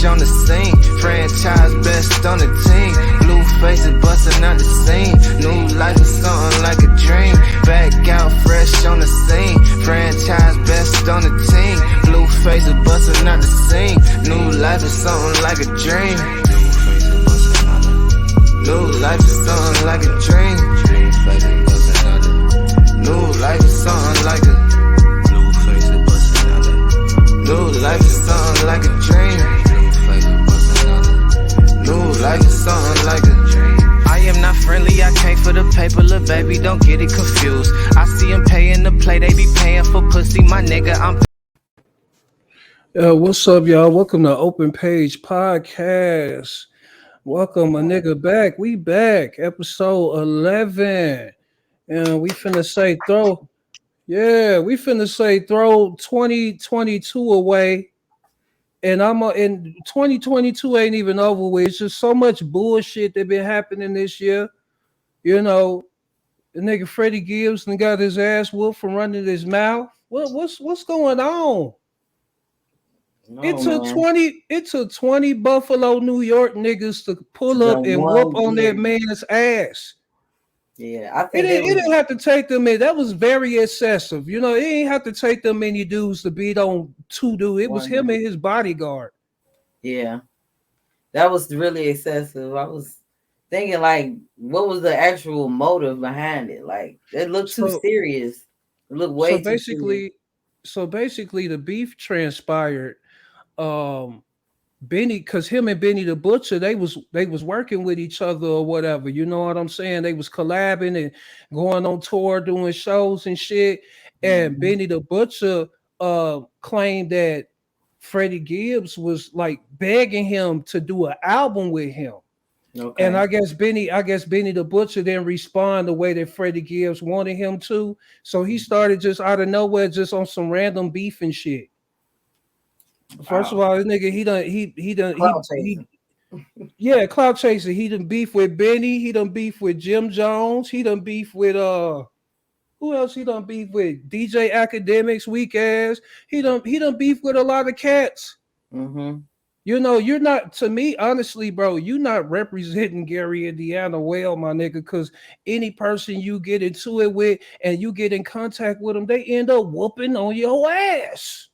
on the scene. Franchise best on the team. Blue faces busting out the scene. New life is something like a dream. Back out fresh on the scene. Franchise best on the team. Blue faces busting out the scene. New life is something like a dream. New life is something like a dream. New life is something like a blue face is busting out that. New life is something like a dream. New life is something like a dream. I am not friendly, I came for the paper, little baby, don't get it confused. I see them paying to play, they be paying for pussy, my nigga, I'm. What's up, y'all? Welcome to Open Page Podcast. Welcome a nigga back. We back. Episode 11. And we finna say throw. Yeah, we finna say throw 2022 away. And in 2022 ain't even over with. It's just so much bullshit that been happening this year. You know, the nigga Feddie Gibbs and got his ass whooped from running his mouth. What's going on? No, It took 20 Buffalo, New York niggas to pull up and whoop on that man's ass. Yeah, I It think didn't have to take them in. That was very excessive. You know, it didn't have to take them many dudes to beat on two dudes. It was him and his bodyguard. Yeah, that was really excessive. I was thinking, like, what was the actual motive behind it? Like, it looked too serious. It looked way too serious. So basically, the beef transpired. Benny, because him and Benny the Butcher, they was working with each other or whatever. You know what I'm saying? They was collabing and going on tour, doing shows and shit. And Benny the Butcher claimed that Feddie Gibbs was like begging him to do an album with him. Okay. And I guess Benny the Butcher didn't respond the way that Feddie Gibbs wanted him to. So he started just out of nowhere, just on some random beef and shit. First of all, this nigga, clout chaser. He done beef with Benny. He done beef with Jim Jones. He done beef with who else? He done beef with DJ Academics, weak ass. He done beef with a lot of cats. Mm-hmm. You know, you're not, to me, honestly, bro, you're not representing Gary, Indiana well, my nigga, because any person you get into it with and you get in contact with them, they end up whooping on your ass.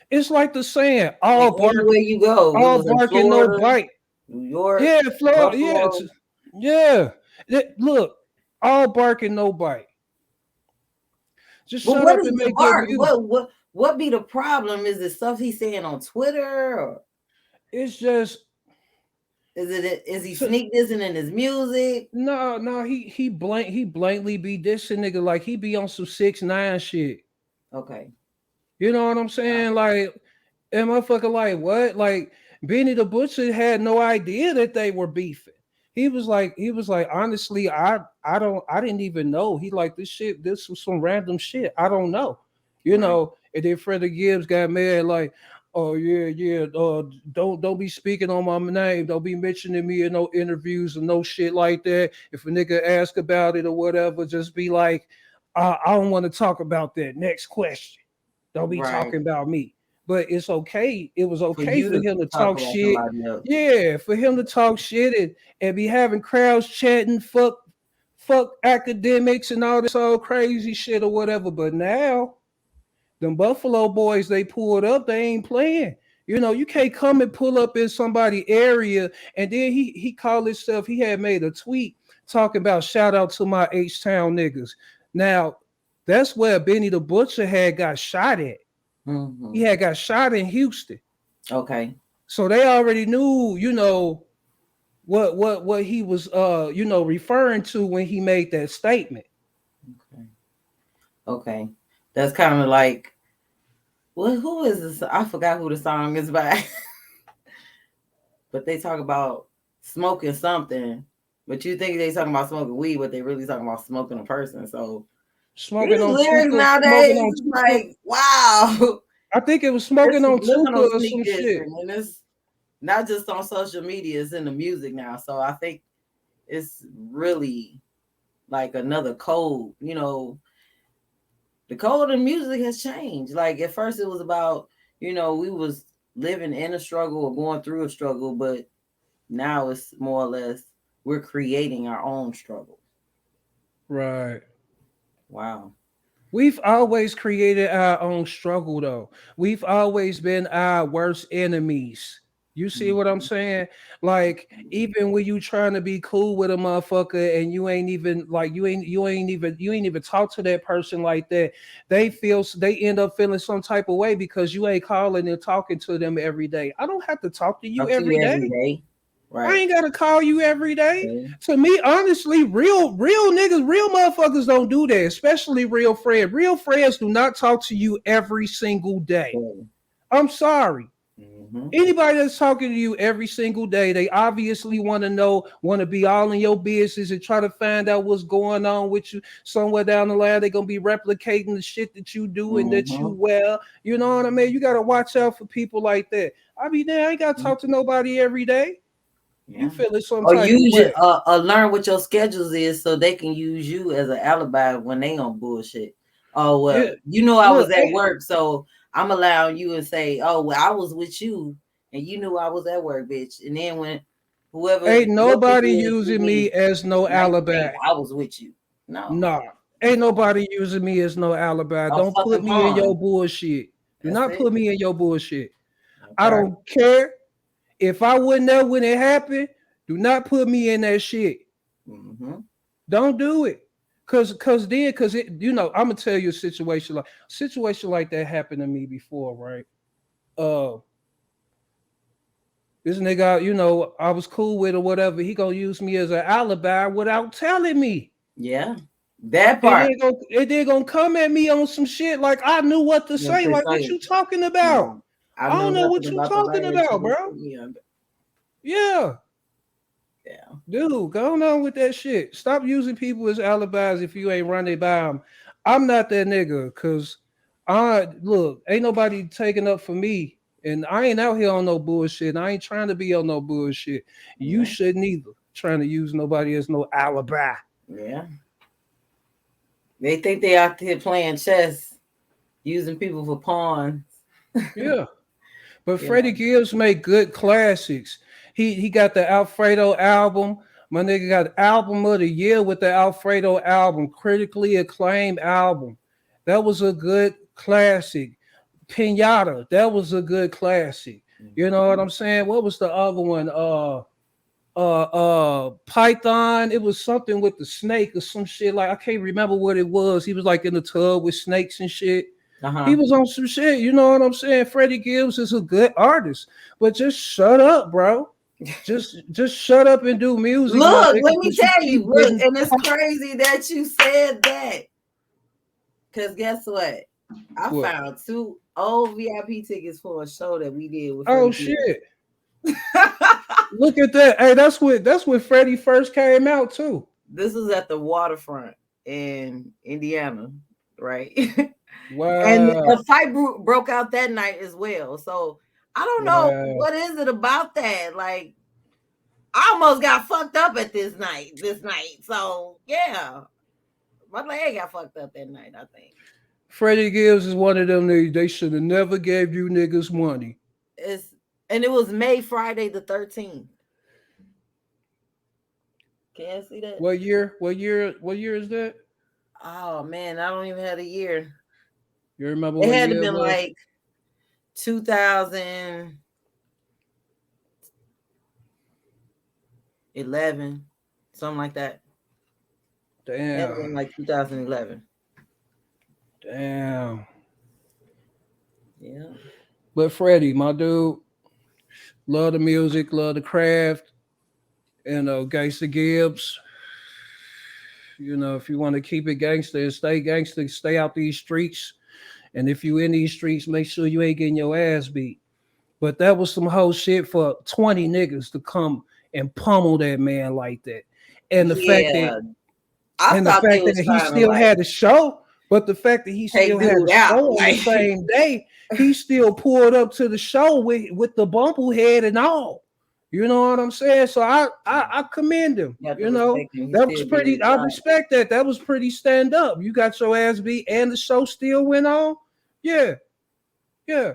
It's like the saying, all bark, anywhere you go, all bark and no bite. New York, yeah, Florida, Buffalo. yeah. Look, all bark and no bite. Just shut up and make your music. What be the problem? Is it stuff he's saying on Twitter? Or it's just. Is he sneak dissing in his music? No, he blankly be dissing nigga like he be on some 6ix9ine shit. Okay. You know what I'm saying? Like, and motherfucker, like what? Like Benny the Butcher had no idea that they were beefing. He was like, honestly, I didn't even know. He like this was some random shit. I don't know. You know, and then Feddie Gibbs got mad, like, oh yeah. Don't be speaking on my name. Don't be mentioning me in no interviews and no shit like that. If a nigga ask about it or whatever, just be like, I don't want to talk about that. Next question. Don't be talking about me. But it's okay. It was okay for him to talk shit. Yeah, for him to talk shit and be having crowds chatting, fuck academics and all this old crazy shit or whatever. But now, them Buffalo boys, they pulled up, they ain't playing. You know, you can't come and pull up in somebody's area. And then he called himself, he had made a tweet talking about shout out to my H-Town niggas. Now, that's where Benny the Butcher had got shot at. Mm-hmm. He had got shot in Houston. Okay. So they already knew, you know, what he was referring to when he made that statement. Okay. That's kind of like, well, who is this? I forgot who the song is by. But they talk about smoking something. But you think they talking about smoking weed, but they really talking about smoking a person. So smoking on lyrics nowadays, like, wow. I think it was smoking on Tuka or some shit. And it's not just on social media, it's in the music now. So I think it's really like another code, you know. The code of music has changed. Like at first it was about, we was living in a struggle or going through a struggle, but now it's more or less we're creating our own struggle. Right. Wow. We've always created our own struggle, though. We've always been our worst enemies. You see what I'm saying? Like, even when you trying to be cool with a motherfucker and you ain't even like you ain't even talk to that person like that, they end up feeling some type of way because you ain't calling and talking to them every day. I don't have to talk to you every day. Right. I ain't gotta call you every day. Okay. To me, honestly, real niggas, real motherfuckers don't do that, especially real friends. Real friends do not talk to you every single day. Okay. I'm sorry. Anybody that's talking to you every single day, they obviously want to be all in your business and try to find out what's going on with you somewhere down the line. They're gonna be replicating the shit that you do and that you wear. You know what I mean? You gotta watch out for people like that. I mean, I ain't gotta talk to nobody every day. Yeah. You feel it sometimes. Or learn what your schedules is so they can use you as an alibi when they on bullshit. Oh well, I was at work, so I'm allowing you and say, oh well, I was with you and you knew I was at work, bitch. And then when whoever ain't nobody using me as no alibi. I was with you. No. Ain't nobody using me as no alibi. Don't put me in your bullshit. Do not put me in your bullshit. Okay. I don't care. If I wasn't there when it happened, do not put me in that shit. Don't do it. Cause it, I'm gonna tell you a situation like that happened to me before, right? This nigga, I was cool with or whatever. He gonna use me as an alibi without telling me. Yeah, that part. And they're gonna come at me on some shit like I knew what to say. Like, what you talking about? I don't know what you talking about, bro. Yeah. Dude, go on with that shit. Stop using people as alibis if you ain't running by them. I'm not that nigga because ain't nobody taking up for me. And I ain't out here on no bullshit. I ain't trying to be on no bullshit. Yeah. You shouldn't either. Trying to use nobody as no alibi. Yeah. They think they out here playing chess, using people for pawns. Yeah. But Feddie Gibbs made good classics. He got the Alfredo album. My nigga got album of the year with the Alfredo album, critically acclaimed album. That was a good classic. Pinata, that was a good classic. You know what I'm saying? What was the other one? Python. It was something with the snake or some shit. Like I can't remember what it was. He was like in the tub with snakes and shit. He was on some shit. You know what I'm saying? Feddie Gibbs is a good artist, but just shut up, bro. Just shut up and do music. Look, let me tell you. Look, and it's crazy that you said that. Because guess what? I found 2 old VIP tickets for a show that we did with Feddie shit. Look at that. Hey, that's when Feddie first came out too. This was at the waterfront in Indiana, right? Wow. And a fight broke out that night as well. So I don't know what is it about that. Like, I almost got fucked up at this night. So yeah, my leg got fucked up that night, I think. Feddie Gibbs is one of them niggas. They should have never gave you niggas money. And it was Friday the 13th. Can you see that? What year is that? Oh man, I don't even have a year. You remember? It had to been like 2011, something like that. Damn. It had been like 2011. Damn. Yeah. But Feddie, my dude, love the music, love the craft. Gangsta Gibbs. If you want to keep it gangster and stay gangster, stay out these streets. And if you in these streets, make sure you ain't getting your ass beat. But that was some whole shit for 20 niggas to come and pummel that man like that. And the fact that he still had a show, but the fact that he still had a show on the same day, he still pulled up to the show with the bumblehead and all. You know what I'm saying? So I commend him. You have to You know, respect him. He that was still did pretty. his I job. respect that. That was pretty stand up. You got your ass beat, and the show still went on. Yeah, yeah.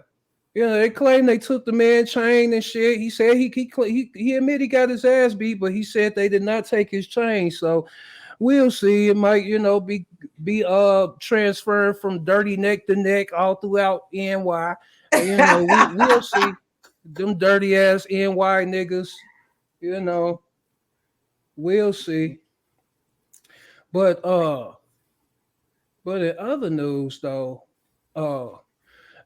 You know, they claim they took the man chain and shit. He said he admitted he got his ass beat, but he said they did not take his chain. So we'll see. It might, be transferred from dirty neck to neck all throughout NY. We'll see. Them dirty ass NY niggas, you know, we'll see. But in other news though, uh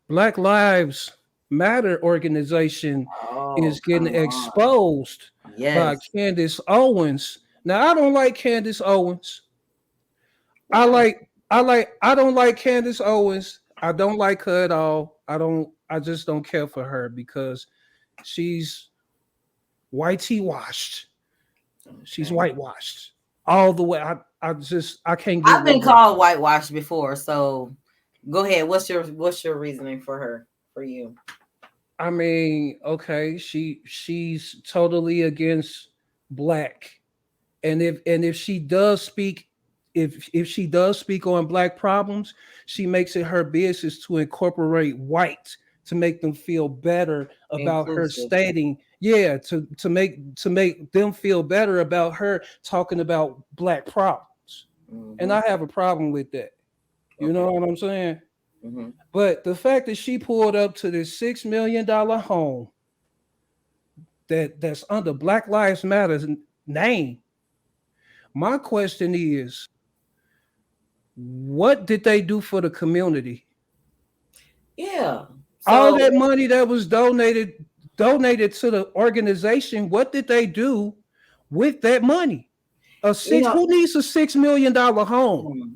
Black Lives Matter organization Oh, is getting come on. exposed by Yes. Candace Owens. Now I don't like Candace Owens. Why? I don't like Candace Owens. I don't like her at all. I just don't care for her because she's whitey washed. She's Okay. whitewashed all the way. I can't get I've with been her. called whitewashed before, so go ahead. What's your reasoning for her for you? I mean, okay, she's totally against black. And if she does speak, if she does speak on black problems, she makes it her business to incorporate white to make them feel better about her Inclusive. stating, yeah, to make them feel better about her talking about black problems. And Hmm. I have a problem with that. You Okay. know what I'm saying? Hmm. But the fact that she pulled up to this $6 million home that's under Black Lives Matter's name, my question is, what did they do for the community? Yeah. All So that money that was donated to the organization, what did they do with that money? you know, Who needs a $6 million home? hmm,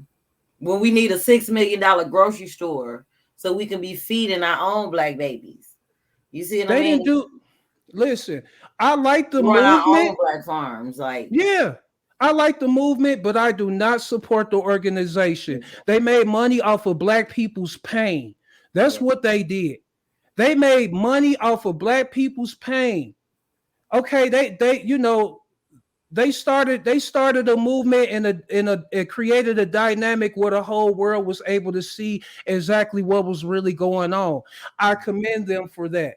when we need a $6 million grocery store so we can be feeding our own black babies. You see what I They mean? didn't do. Listen, I like the Growing our movement. own black farms, like Yeah, I like the movement, but I do not support the organization. They made money off of black people's pain. That's yeah. what they did. They made money off of black people's pain. Okay, they started a movement and it created a dynamic where the whole world was able to see exactly what was really going on. I commend them for that.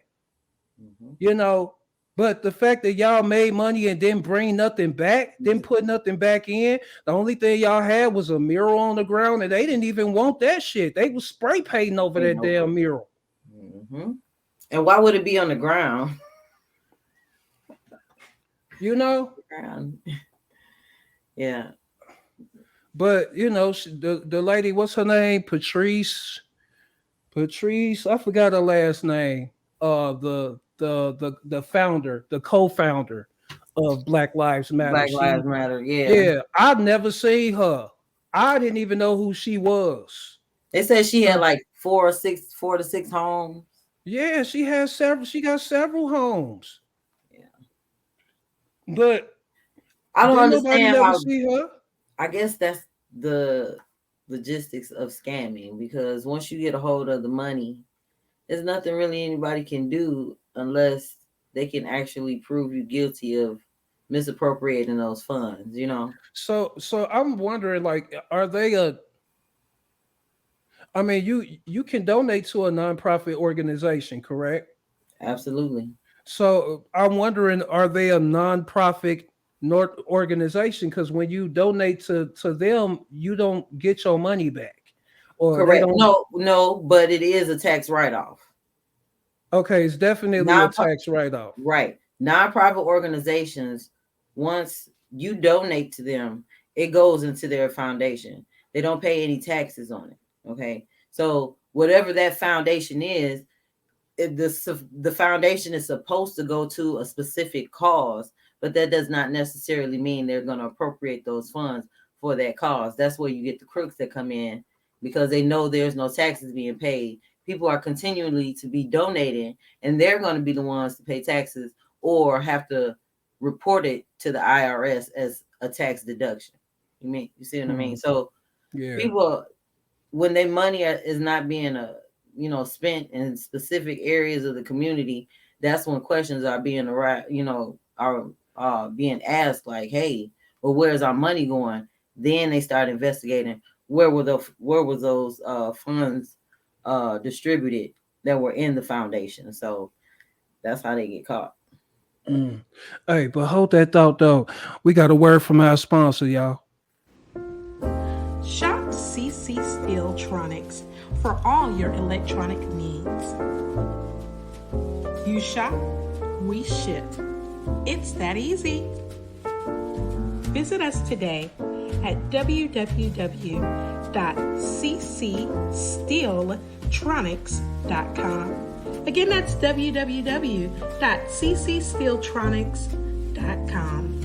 Hmm. you know. But the fact that y'all made money and didn't bring nothing back, didn't put nothing back in, the only thing y'all had was a mural on the ground, and they didn't even want that shit. They was spray painting over Ain't that no damn mural. hmm. And why would it be on the ground? You know. Ground. Yeah. But the lady, what's her name? Patrice. I forgot her last name. The founder, the co-founder of Black Lives Matter. Black Lives Matter. Yeah. Yeah, I've never seen her. I didn't even know who she was. They said she had So like 4 to 6 homes. yeah, she has several. She got several homes, Yeah. but I don't didn't nobody understand never how. see her. I guess that's the logistics of scamming, because once you get a hold of the money, there's nothing really anybody can do unless they can actually prove you guilty of misappropriating those funds, So I'm wondering, like, are they a? I mean, you can donate to a nonprofit organization, correct? Absolutely. So I'm wondering, are they a nonprofit organization? Because when you donate to them, you don't get your money back, or they Correct. don't. No, but it is a tax write-off. Okay, it's definitely a Non tax write-off. Right. Nonprofit organizations, once you donate to them, it goes into their foundation. They don't pay any taxes on it. Okay. So whatever that foundation is, the foundation is supposed to go to a specific cause, but that does not necessarily mean they're going to appropriate those funds for that cause. That's where you get the crooks that come in, because they know there's no taxes being paid. People are continually to be donating, and they're going to be the ones to pay taxes or have to report it to the IRS as a tax deduction. You see what I mean? So Yeah. people, when their money is not being spent in specific areas of the community, that's when questions are being being asked, like, hey, well, where's our money going? Then they start investigating where was those funds distributed that were in the foundation. So that's how they get caught. Hey, but hold that thought though. We got a word from our sponsor, y'all. Shop CC Steeltronics for all your electronic needs. You shop, we ship. It's that easy. Visit us today at www.ccsteeltronics.com. Again, that's www.ccsteeltronics.com.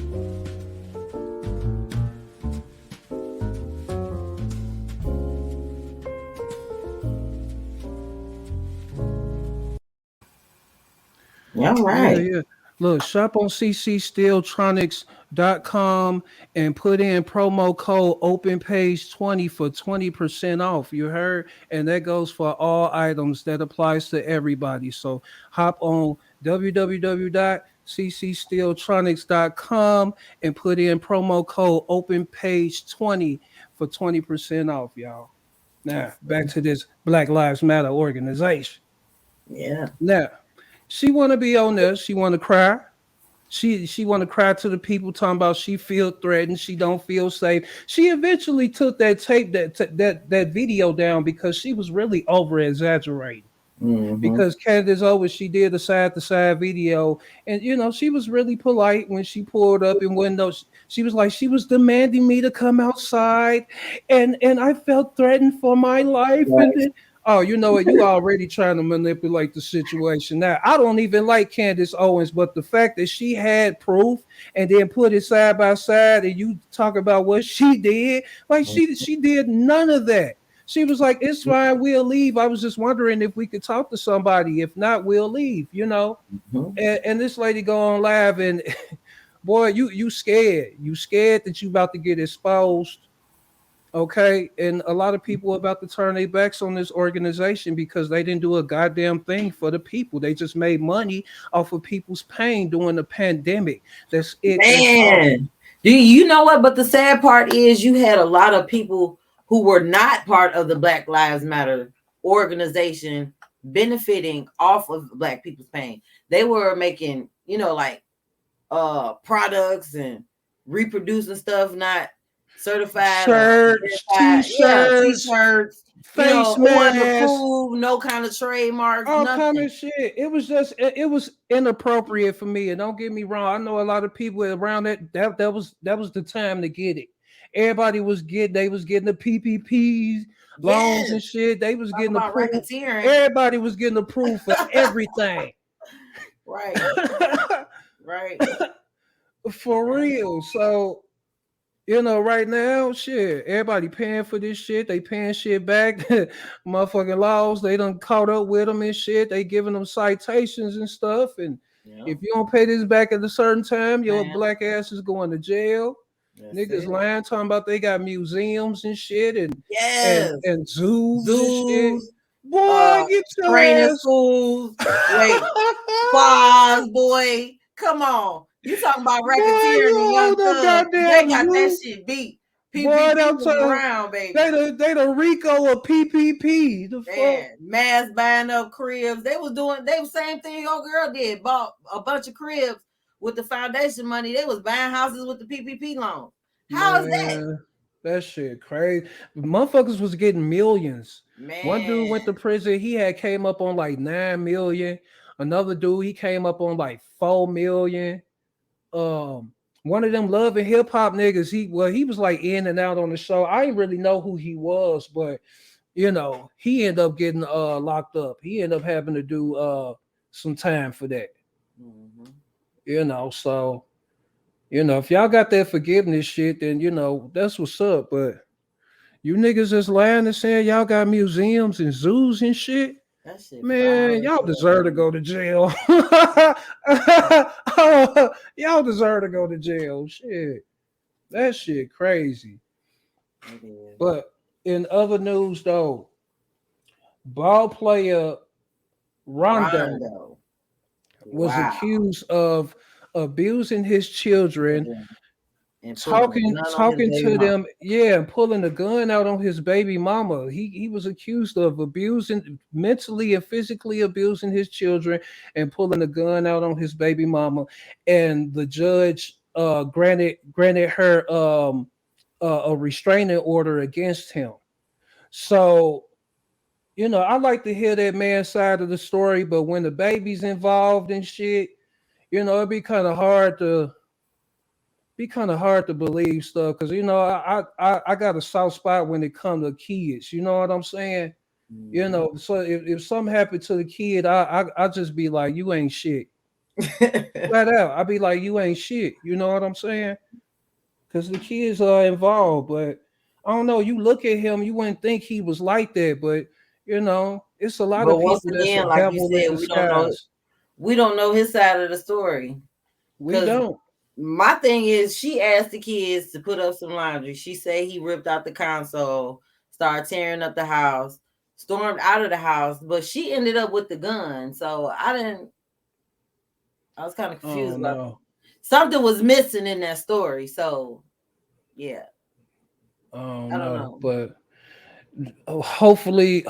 All right. Yeah. Look, shop on ccsteeltronics.com and put in promo code OpenPage20 for 20% off. You heard? And that goes for all items. That applies to everybody. So hop on www.ccsteeltronics.com and put in promo code OpenPage20 for 20% off, y'all. Now, back to this Black Lives Matter organization. Yeah. Now, she want to be on there. She want to cry. She want to cry to the people talking about she feel threatened. She don't feel safe. She eventually took that tape that video down because she was really over exaggerating. Because Candace Owens, she did a side to side video, and she was really polite when she pulled up in windows. She was like, she was demanding me to come outside, and I felt threatened for my life. Right. And then, oh, you know what? You already trying to manipulate the situation. Now, I don't even like Candace Owens, but the fact that she had proof and then put it side by side, and you talk about what she did, like she did none of that. She was like, it's fine, we'll leave. I was just wondering if we could talk to somebody. If not, we'll leave, And this lady go on live and boy, you scared. You scared that you about to get exposed. Okay. And a lot of people are about to turn their backs on this organization because they didn't do a goddamn thing for the people. They just made money off of people's pain during the pandemic. That's it. Man, do you know what? But the sad part is you had a lot of people who were not part of the Black Lives Matter organization benefiting off of Black people's pain. They were making, like products and reproducing stuff not certified, shirts, t-shirts, face masks, approved, no kind of trademarks, all nothing. kind of shit. It was inappropriate for me. And don't get me wrong, I know a lot of people around that was the time to get it. Everybody was getting the PPPs, loans and shit. They was getting approved. Everybody was getting approved for everything. Right. Right. For real. So, right now, shit, everybody paying for this shit. They paying shit back. Motherfucking laws, they done caught up with them and shit. They giving them citations and stuff. And if you don't pay this back at a certain time, your black ass is going to jail. Niggas lying, talking about they got museums and shit and zoos and shit. Boy, get your training ass. schools, spas, boy. Come on. You talking about racketeering and Young Thug. They got that shit beat. PPP was around, baby. They the Rico of PPP. The fuck? Mass buying up cribs. They was the same thing your girl did. Bought a bunch of cribs with the foundation money. They was buying houses with the PPP loan. How is that? That shit crazy. Motherfuckers was getting millions. Man. One dude went to prison. He had came up on like 9 million. Another dude, he came up on like 4 million. One of them Love and Hip Hop niggas, he was like in and out on the show. I didn't really know who he was, but he ended up getting locked up. He ended up having to do some time for that. So if y'all got that forgiveness shit, then that's what's up. But you niggas just lying and saying y'all got museums and zoos and shit. That shit, man, y'all deserve to go to jail. Y'all deserve to go to jail. Shit. That shit crazy. But in other news though, ball player Rondo was Wow. accused of abusing his children, And pulling a talking gun on his talking baby to mama. them, yeah, and pulling a gun out on his baby mama. He was accused of abusing, mentally and physically abusing his children, and pulling a gun out on his baby mama. And the judge granted her a restraining order against him. So, I like to hear that man's side of the story, but when the baby's involved and shit, it'd be kind of hard to believe stuff, because I got a soft spot when it comes to kids. You know what I'm saying? Mhm. So if something happened to the kid, I just be like, you ain't shit. Flat out, I be like, you ain't shit. You know what I'm saying? Because the kids are involved, but I don't know. You look at him, you wouldn't think he was like that, but it's a lot But of once people that's a again, like you devil in said, disguise. we don't know his side of the story. We Because don't. my thing is, she asked the kids to put up some laundry. She said he ripped out the console, started tearing up the house, stormed out of the house, but she ended up with the gun. So I was kind of confused Oh about no. something was missing in that story. So yeah, Oh I don't no. know. But hopefully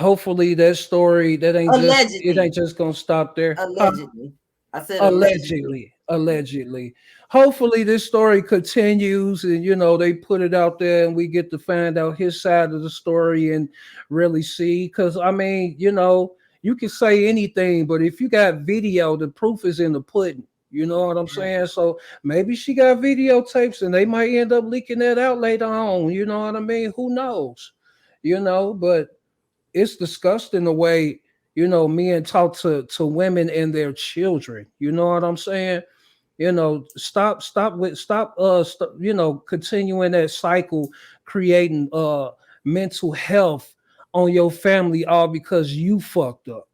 that story that ain't just it Allegedly, ain't just gonna stop there. Huh? allegedly, I said allegedly. Allegedly. Hopefully this story continues, and they put it out there and we get to find out his side of the story and really see. Because I mean, you can say anything, but if you got video, the proof is in the pudding. You know what I'm saying? So maybe she got videotapes and they might end up leaking that out later on. You know what I mean? Who knows? But it's disgusting the way men talk to women and their children. You know what I'm saying? Stop continuing that cycle, creating mental health on your family, all because you fucked up.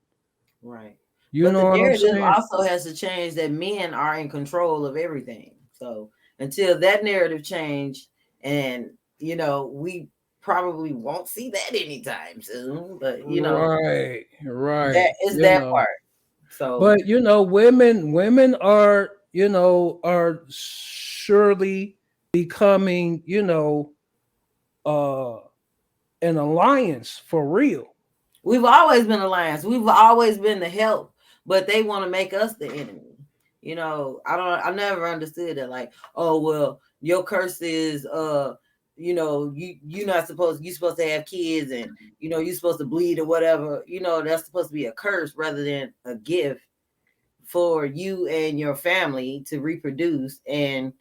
Right. You But know the what I'm narrative saying? also has to change that men are in control of everything. So until that narrative change, and we probably won't see that anytime soon. But Right, that right. is that part. So But women are surely becoming, uh an alliance for real. we've always been alliance. We've always been the help, but they want to make us the enemy. I never understood that. Like, oh well, your curse is you're supposed to have kids, and you're supposed to bleed or whatever. That's supposed to be a curse rather than a gift for you and your family to reproduce and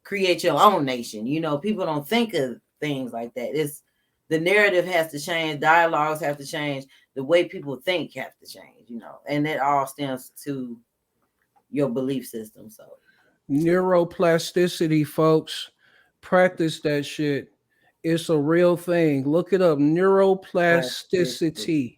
create your own nation. People don't think of things like that. It's the narrative has to change, dialogues have to change, the way people think have to change, and it all stems to your belief system. So Neuroplasticity, folks. Practice that shit. It's a real thing. Look it up. plasticity. Neuroplasticity.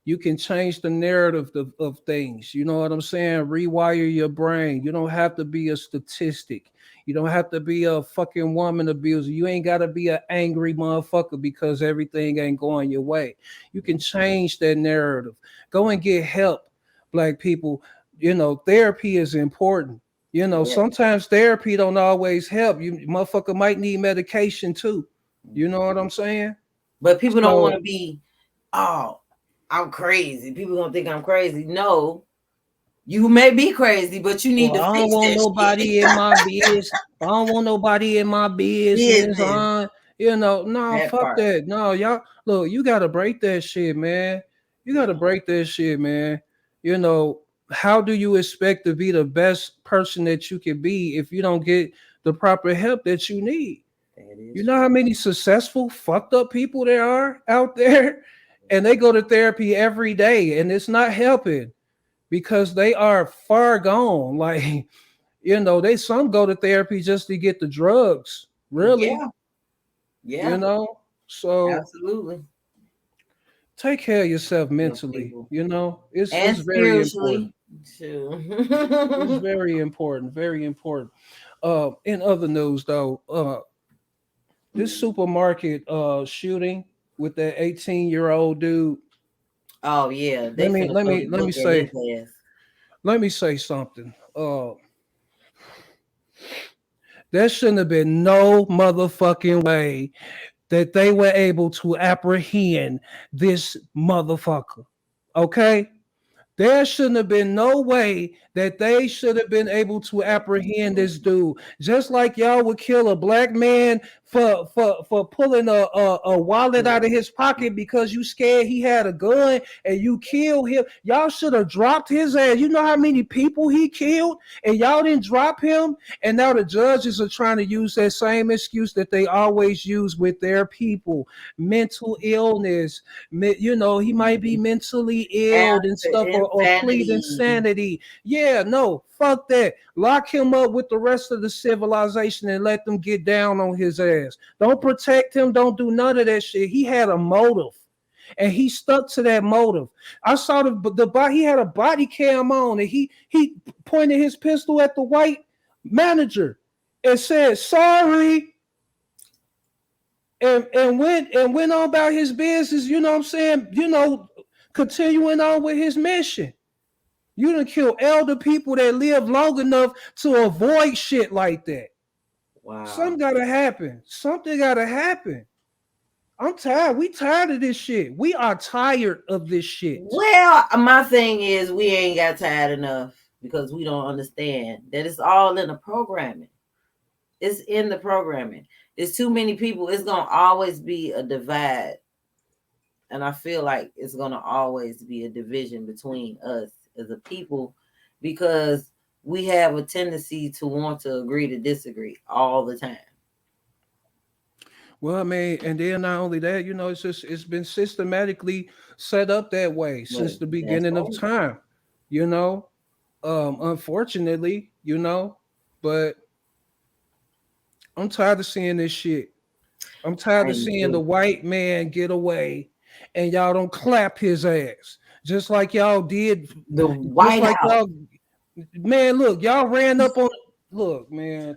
You can change the narrative of things. You know what I'm saying? Rewire your brain. You don't have to be a statistic. You don't have to be a fucking woman abuser. You ain't got to be an angry motherfucker because everything ain't going your way. You can change that narrative. Go and get help, black people. Therapy is important. Yeah. Sometimes therapy don't always help. You motherfucker might need medication too. You know what I'm saying? But people don't want So to be, oh, I'm crazy. People don't think I'm crazy. No, you may be crazy, but you need well, to I don't fix want that shit. nobody in my business. I don't want nobody in my business. Business. No, That fuck part. that. No, y'all, look, you gotta break that shit, man. You gotta Yeah, break that shit, man. You know, how do you expect to be the best person that you can be if you don't get the proper help that you need? that You is know true. how many successful, fucked up people there are out there? And they go to therapy every day and it's not helping because they are far gone. Like, they some go to therapy just to get the drugs, really, Yeah, you yeah, know. So absolutely. take care of yourself Help mentally, people. it's And very important. spiritually too. It's very important, very important. In other news though, this supermarket shooting with that 18-year-old dude. Oh yeah, they Let me finna let throw me the let me book at his say, ass. let me say something. There shouldn't have been no motherfucking way that they were able to apprehend this motherfucker. Okay? There shouldn't have been no way that they should have been able to apprehend this dude. Just like y'all would kill a black man for pulling a wallet out of his pocket because you scared he had a gun and you killed him. Y'all should have dropped his ass. You know how many people he killed and y'all didn't drop him? And now the judges are trying to use that same excuse that they always use with their people. Mental illness. You know, he might be mentally ill and stuff or plead insanity. Yeah, no, fuck that. Lock him up with the rest of the civilization and let them get down on his ass. Don't protect him. Don't do none of that shit. He had a motive. And he stuck to that motive. I saw the he had a body cam on, and he pointed his pistol at the white manager and said sorry, and went on about his business. You know what I'm saying? You know, continuing on with his mission. You done kill elder people that live long enough to avoid shit like that. Wow. Something gotta happen. Something gotta happen. I'm tired. We tired of this shit. We are tired of this shit. Well, my thing is we ain't got tired enough because we don't understand that it's all in the programming. It's in the programming. It's too many people. It's going to always be a divide. And I feel like it's going to always be a division between us as a people because we have a tendency to want to agree to disagree all the time. Well, I mean, and then not only that, you know, it's been systematically set up that way since the beginning of time, you know. Unfortunately, you know, but I'm tired of seeing this shit. I'm tired of seeing the white man get away and y'all don't clap his ass. Just like y'all did the White House. Y'all, man, look, y'all ran up on look, man.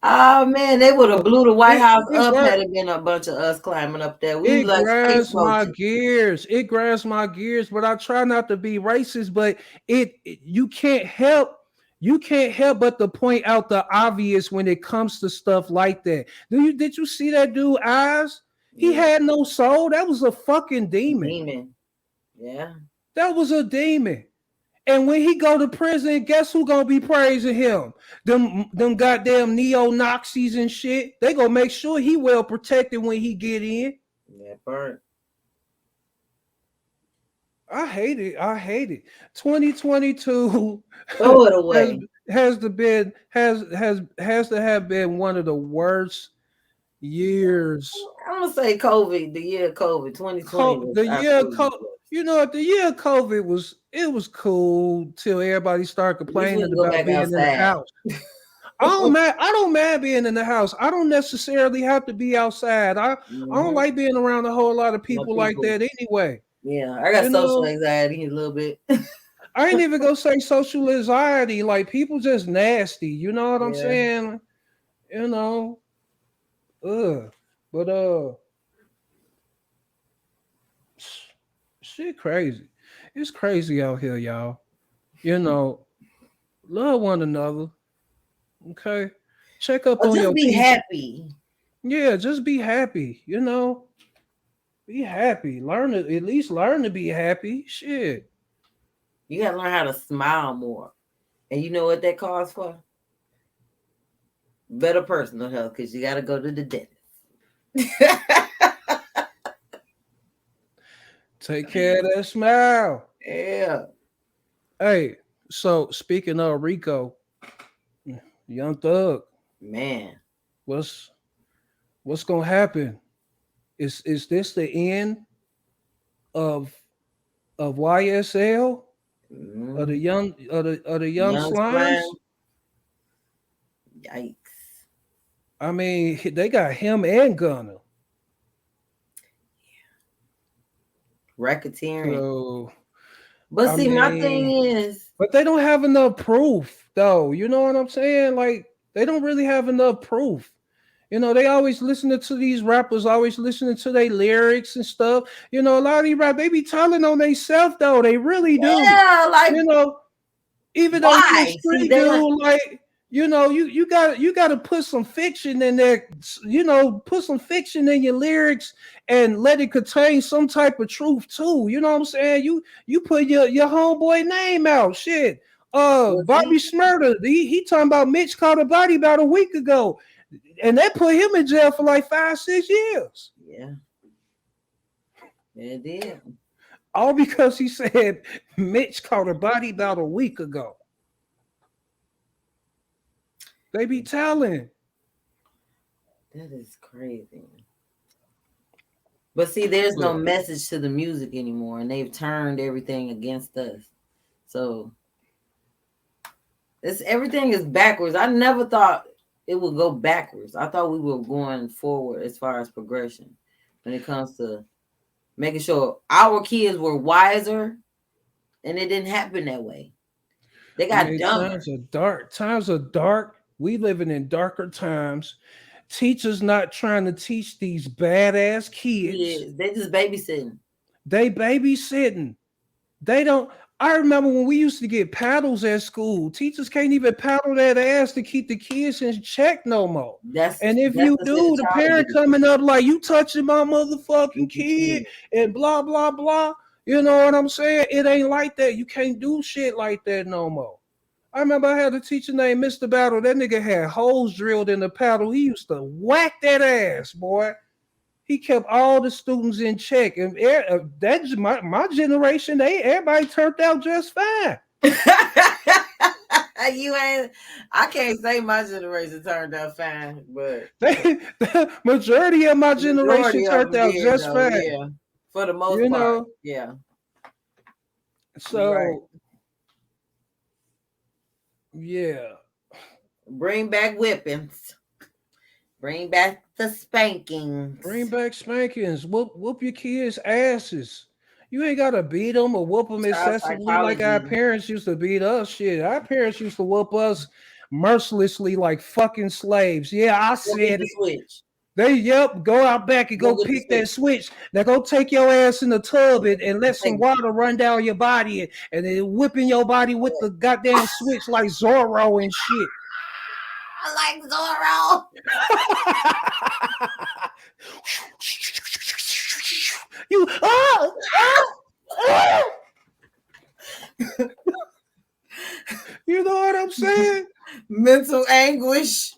Oh man, they would have blew the White House up had it been a bunch of us climbing up there. It grinds my gears. It grinds my gears, but I try not to be racist. But you can't help but to point out the obvious when it comes to stuff like that. Did you see that dude eyes? He had no soul. That was a fucking demon. Yeah, that was a demon. And when he go to prison, guess who gonna be praising him? Them goddamn neo-Nazis and shit. They gonna make sure he well protected when he get in. Yeah, burn. I hate it. 2022 throw it away. has to have been one of the worst years. I'm gonna say COVID, the year of COVID, 2020. The year of COVID. You know, the year of COVID was cool till everybody started complaining about being in the house. I don't mind being in the house. I don't necessarily have to be outside. I don't like being around a whole lot of people like that anyway. Yeah, I got social anxiety a little bit. I ain't even gonna say social anxiety. Like people just nasty. You know what I'm saying? You know, but shit crazy. It's crazy out here, y'all. You know, love one another. Okay. Check up on your people. Just be happy. Yeah, just be happy. You know, be happy. At least learn to be happy. Shit. You gotta learn how to smile more. And you know what that calls for? Better personal health, because you gotta go to the dentist. Take care of that smile. Yeah. Hey, so speaking of Rico, Young Thug, man, what's gonna happen? Is this the end of YSL? Of the young slimes? Yikes! I mean, they got him and Gunna. Racketeering. So, but my thing is, but they don't have enough proof, though. You know what I'm saying? Like they don't really have enough proof. You know, they always listening to these rappers, always listening to their lyrics and stuff. You know, a lot of these rap, they be telling on themselves though. They really do. Yeah, like You know, even though you a why? See, street they dude, like you know, you got to put some fiction in there. You know, put some fiction in your lyrics and let it contain some type of truth too. You know what I'm saying? You put your homeboy name out. Shit. well, Bobby see, Smurder. He talking about Mitch caught a body about a week ago, and they put him in jail for like 5-6 years. yeah, it did. All because he said Mitch caught a body about a week ago. They be telling. That is crazy. But see, there's no Yeah. message to the music anymore, and they've turned everything against us. So everything is backwards. I never thought it would go backwards. I thought we were going forward as far as progression when it comes to making sure our kids were wiser, and it didn't happen that way. They got dumber. Times are dark. Times are dark. We living in darker times. Teachers not trying to teach these badass kids. Yeah, they just babysitting. They babysitting. They don't. I remember when we used to get paddles at school. Teachers can't even paddle that ass to keep the kids in check no more. And if you do, the parent coming up like, you touching my motherfucking kid and blah, blah, blah. You know what I'm saying? It ain't like that. You can't do shit like that no more. I remember I had a teacher named Mr. Battle. That nigga had holes drilled in the paddle. He used to whack that ass, boy. He kept all the students in check, and that's my generation. Everybody turned out just fine. You ain't. I can't say my generation turned out fine, but the majority of my generation turned out just fine. Yeah, for the most part. Yeah. So, right. Yeah. Bring back whippings. Bring back the spankings. Bring back spankings. Whoop your kids' asses. You ain't gotta beat them or whoop them excessively like our parents used to beat us. Shit, our parents used to whoop us mercilessly like fucking slaves. Yeah, I said it. Switch. Go out back and go pick that switch. Now go take your ass in the tub and let some water run down your body and then whipping your body with the goddamn switch like Zorro and shit. I like Zorro. You know what I'm saying? Mental anguish.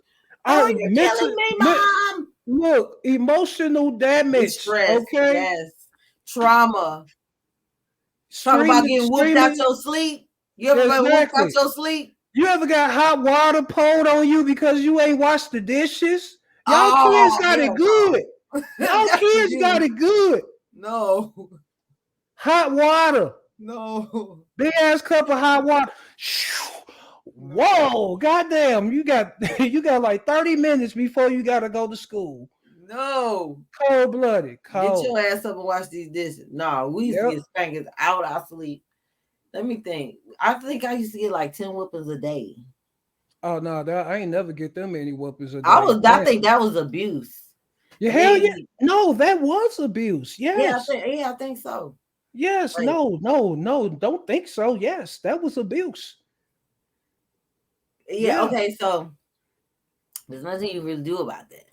You're killing me, Mom. Look, emotional damage. Stress, okay. Yes. Trauma. Talk about getting whooped out your sleep. You ever got whooped out your sleep? You ever got hot water poured on you because you ain't washed the dishes? Y'all kids got it good. Y'all kids got it good. No. Hot water. No. Big ass cup of hot water. Whoa, goddamn. You got like 30 minutes before you gotta go to school. No. Cold-blooded. Cold. Get your ass up and wash these dishes. No, we used to get spankings out our sleep. Let me think. I think I used to get like 10 whoopings a day. Oh no, I ain't never get them any whoopings a day. I think that was abuse. Yeah, hell yeah. No, that was abuse. Yes. I think so. Yes, like, no, don't think so. Yes, that was abuse. Yeah, okay, so there's nothing you really do about that.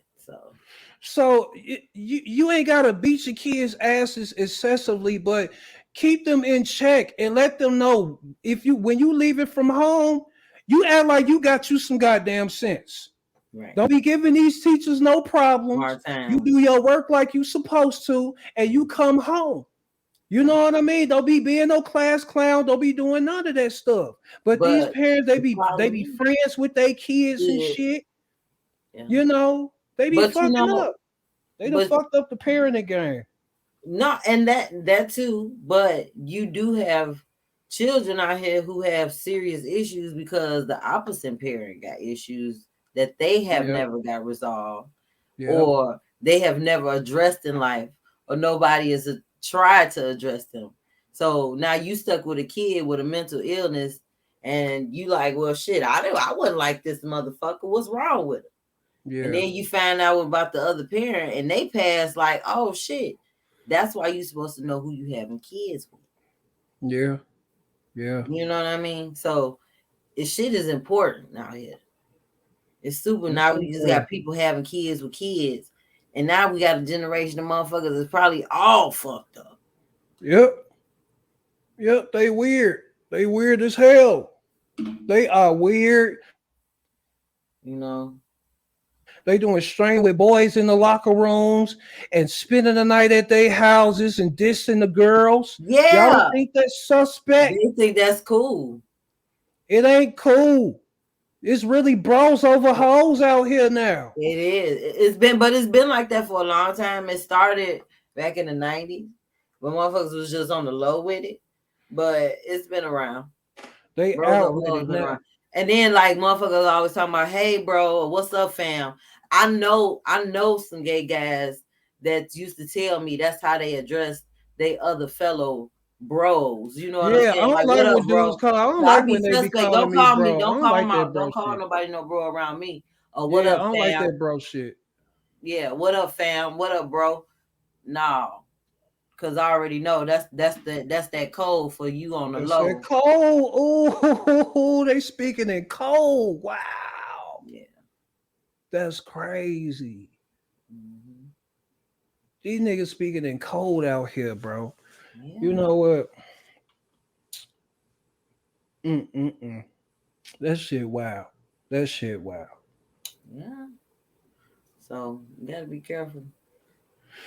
So you ain't gotta beat your kids' asses excessively, but keep them in check and let them know when you leave it from home, you act like you got you some goddamn sense. Right. Don't be giving these teachers no problems. You do your work like you supposed to, and you come home. You know what I mean? Don't be being no class clown. Don't be doing none of that stuff. But these parents, they be friends with their kids and shit. Yeah. You know, they be fucking up. They done fucked up the parenting game. No, and that too. But you do have children out here who have serious issues because the opposite parent got issues that they have never got resolved, or they have never addressed in life, or nobody has tried to address them. So now you stuck with a kid with a mental illness, and you like, well, shit, I wasn't like this motherfucker. What's wrong with him? Yeah. And then you find out about the other parent and they pass like, oh shit. That's why you're supposed to know who you having kids with. Yeah. Yeah. You know what I mean? So shit is important out here. It's super. It's Now we just got important. people having kids with kids. And now we got a generation of motherfuckers that's probably all fucked up. Yep. Yep. They weird. They weird as hell. They are weird. You know. They doing strain with boys in the locker rooms and spending the night at their houses and dissing the girls. Yeah. Y'all don't think that's suspect? They think that's cool. It ain't cool. It's really bros over hoes out here now. It is. It's been like that for a long time. It started back in the 90s when motherfuckers was just on the low with it. But it's been around. They Bros out over with hoes it been now. around. And then like motherfuckers always talking about, hey bro, what's up, fam? I know some gay guys that used to tell me that's how they address their other fellow bros. You know what I'm Yeah, I saying? don't Like, like what up, when bro? dudes call. I don't So I like be when they be suspect. calling Don't me call bro. me. I Don't don't call like my. that bro Don't call shit. nobody no bro around me. Or what Yeah, up, I don't fam? like that bro shit. Yeah, what up, fam? What up, bro? No, because I already know that's that code for you on the That's low. that cold. Ooh, they speaking in code. Wow. Yeah. That's crazy. Mm-hmm. These niggas speaking in code out here, bro. Yeah. You know what? That shit wow. That shit wow. Yeah. So you gotta be careful.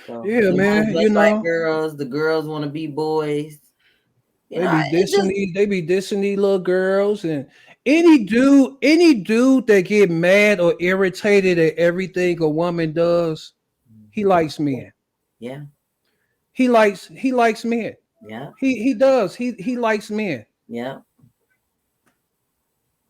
So Yeah, they want man. to You dress like know, girls. The girls want to be boys. You they know, be it dissing just these, they be dissing these little girls, and any dude that get mad or irritated at everything a woman does, he likes men. yeah, He likes men. yeah, He does. He likes men. yeah,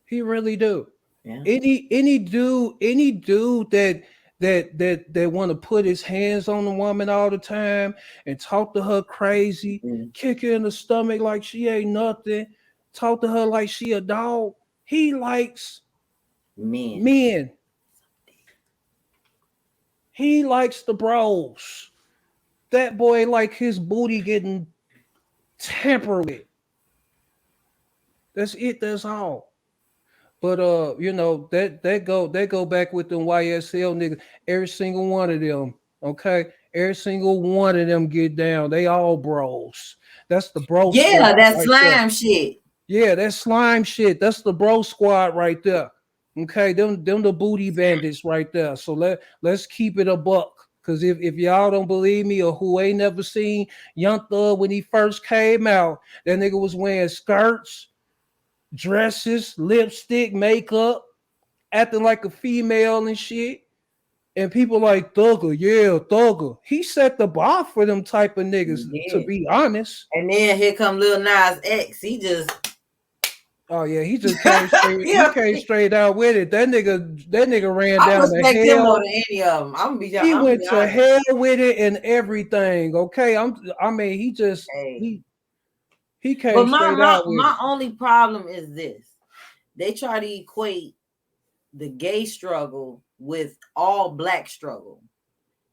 He really do. yeah. Any dude that want to put his hands on the woman all the time and talk to her crazy, Mm. kick her in the stomach like she ain't nothing, talk to her like she a dog. He likes Men. men. He likes the bros. That boy like his booty getting tampered with. That's it. That's all. But you know, that go back with them YSL niggas. Every single one of them, okay? Every single one of them get down. They all bros. That's the bro Yeah, squad that right there. slime shit. Yeah, that slime shit. That's the bro squad right there. Okay, them the booty bandits right there. So let's keep it a buck. Cause if y'all don't believe me or who ain't never seen Young Thug when he first came out, that nigga was wearing skirts, dresses, lipstick, makeup, acting like a female and shit. And people like Thugger, yeah, Thugger. He set the bar for them type of niggas, to Yeah. be honest. And then here come Lil Nas X. He just Oh yeah, he just came straight. yeah. He came straight out with it. That nigga ran I down to respect him more hell. than any of them. I'm He gonna went be to honest. hell with it and everything. Okay, I mean, he just Hey. he came But straight out with my it. only problem is this. They try to equate the gay struggle with all black struggle.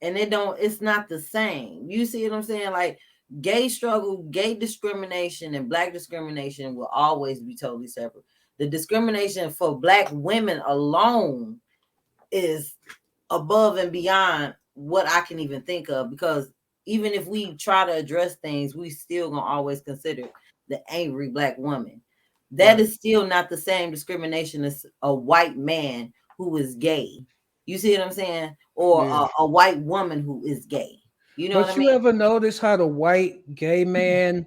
And it's not the same. You see what I'm saying? Like gay struggle, gay discrimination, and black discrimination will always be totally separate. The discrimination for black women alone is above and beyond what I can even think of, because even if we try to address things, we still gonna always consider the angry black woman. That is still not the same discrimination as a white man who is gay. You see what I'm saying? Or Yeah. a white woman who is gay. You know But what I you mean? ever notice how the white gay man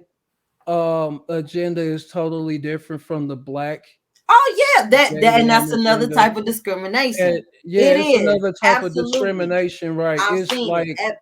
agenda is totally different from the black Oh yeah, that gay and man that's another agenda? type of discrimination. And yeah, It it's is another type of absolutely. discrimination, right? I've It's seen like it.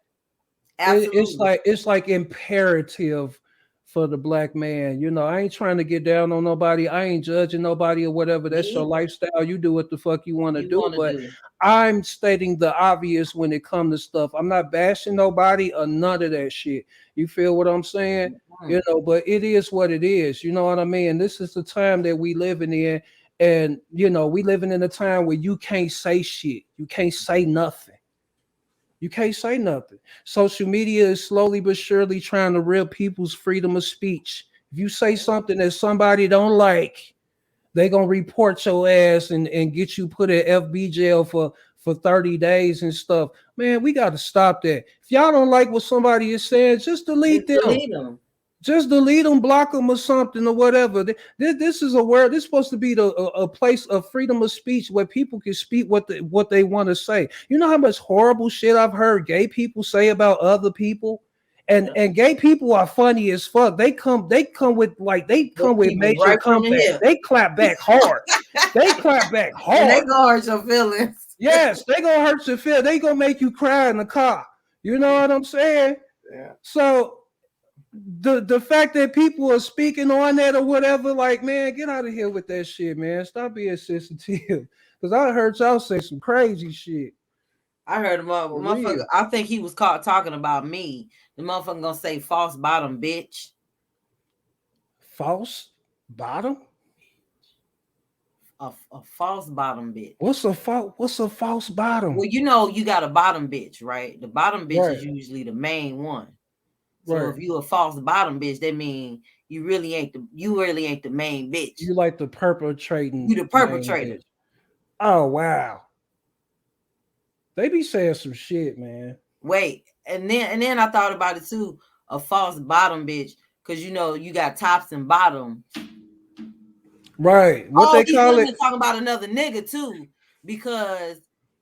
Absolutely. it's like imperative for the black man. You know, I ain't trying to get down on nobody. I ain't judging nobody or whatever. That's your lifestyle. You do what the fuck you want to You do. want to But do. I'm stating the obvious when it comes to stuff. I'm not bashing nobody or none of that shit. You feel what I'm saying? You know, but it is what it is. You know what I mean? This is the time that we living in. And you know, we living in a time where you can't say shit. You can't say nothing. You can't say nothing. Social media is slowly but surely trying to rip people's freedom of speech. If you say something that somebody don't like, they gonna report your ass and get you put in FB jail for 30 days and stuff. Man, we got to stop that. If y'all don't like what somebody is saying, just delete them. Just delete them, block them or something or whatever. This is a word. This is supposed to be a place of freedom of speech where people can speak what they want to say. You know how much horrible shit I've heard gay people say about other people? And gay people are funny as fuck. They come with major right comeback. They clap back hard. They clap back hard. And they gonna hurt your feelings. Yes, they gonna hurt your feelings. They gonna make you cry in the car. You know what I'm saying? Yeah. So the fact that people are speaking on that or whatever, like, man, get out of here with that shit, man. Stop being sensitive. Because I heard y'all say some crazy shit. I heard him, motherfucker. I think he was caught talking about me. The motherfucker gonna say false bottom bitch. False bottom? A false bottom bitch. What's a false bottom? Well, you know, you got a bottom bitch, right? The bottom bitch is usually the main one. So if you a false bottom bitch, that means you really ain't the main bitch. You like the perpetrating. You the perpetrator. Oh wow. They be saying some shit, man. Wait, and then I thought about it too. A false bottom bitch, because you know you got tops and bottoms. Right. What they call it? Talking about another nigga too, because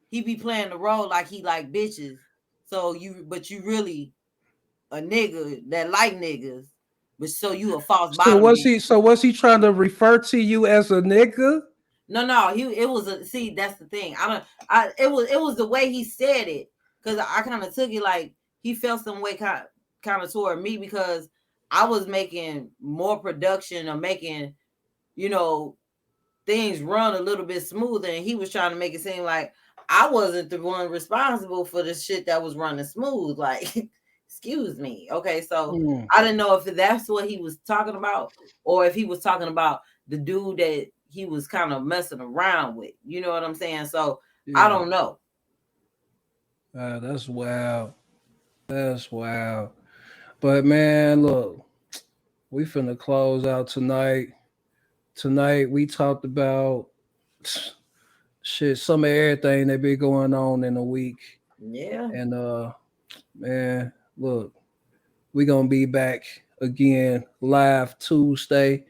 he be playing the role like he like bitches. So you really a nigga that like niggas, but so you a false bottom. So was he trying to refer to you as a nigga? No. That's the thing. It was the way he said it, because I kind of took it like he felt some way kind of toward me because I was making more production or making, you know, things run a little bit smoother, and he was trying to make it seem like I wasn't the one responsible for the shit that was running smooth. Like, excuse me. Okay, so I didn't know if that's what he was talking about, or if he was talking about the dude that he was kind of messing around with. You know what I'm saying? So I don't know. That's wild. That's wild. But man, look, we finna close out tonight. Tonight we talked about shit, some of everything that been going on in the week. Yeah. And man, look, we gonna be back again live Tuesday.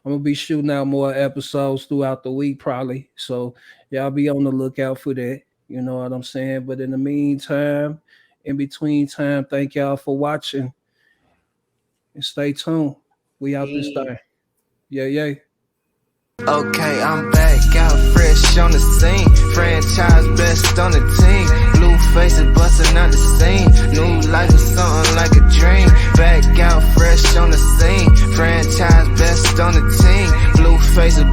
I'm gonna be shooting out more episodes throughout the week, probably. So y'all be on the lookout for that. You know what I'm saying? But in the meantime, in between time, thank y'all for watching. And stay tuned. We out this time. Yeah. Okay, I'm back out fresh on the scene. Franchise best on the team. Blue faces busting out the scene. New life is something like a dream. Back out fresh on the scene. Franchise best on the team. Blue faces